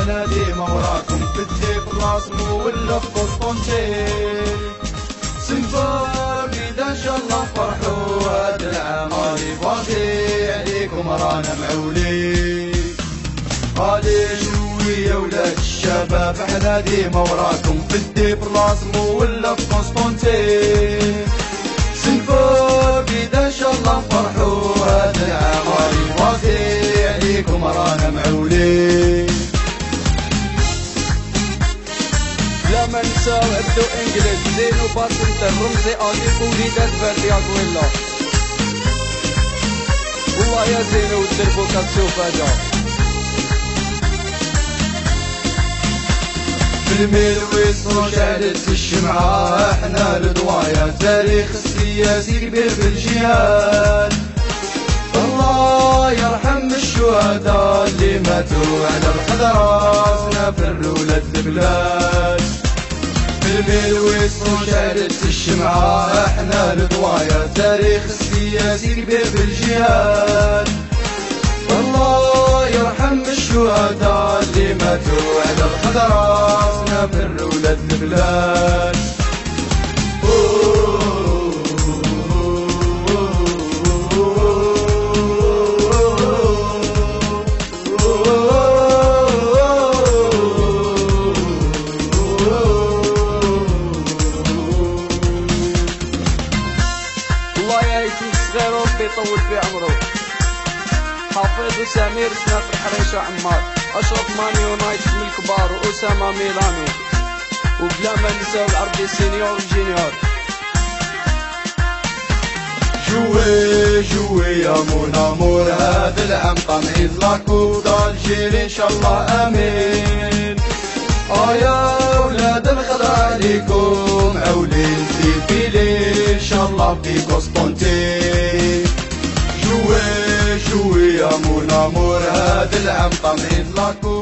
احنا ديما وراكم في الديبلاسمو ولا في قسطنطين. سنفار اذا ان شاء الله نفرحوا هاد العام غادي باقي عليكم رانا معولين. غادي شوية ولاد الشباب احنا ديما وراكم في الديبلاسمو ولا في قسطنطين. سنفار اذا ان شاء الله نفرحوا هاد العام غادي باقي عليكم رانا معولين. لا ما نساو عبدو انجليز زينو باسنتر رمزي اجيب وليدات بردي اقويلا. والله يا زينو الدربو كتشوف هذا في الميل ويصلوا شعلت الشمعة احنا الضوايا تاريخ السياسي كبير بالجهاد. الله يرحم الشهداء اللي ماتوا على الحضارة سنافر ولاد البلاد. في الميل ويصلوا شعلت الشمعة احنا الضوايا تاريخ السياسي كبير بالجهاد. الله يرحم الشهداء اللي ماتوا على الحضارة سنافر ولاد البلاد. الله يعيشو صغير وربي يطول في عمرو. حافظ وسمير سنافر حريشة عمار. اشرف ماني يونايتد من الكبار واسامة ميلاني. وبلا ما نساو العربي سينيور وجينيور. جوي جوي يا مون امور هذا العام طمعي لاكو دالجيري ان شاء الله امين. يا ولاد الخضراء عليكم عولين سيفيلي ان شاء الله في قسطنطين. جوي جوي يا مون امور هذا العام طمعي لاكو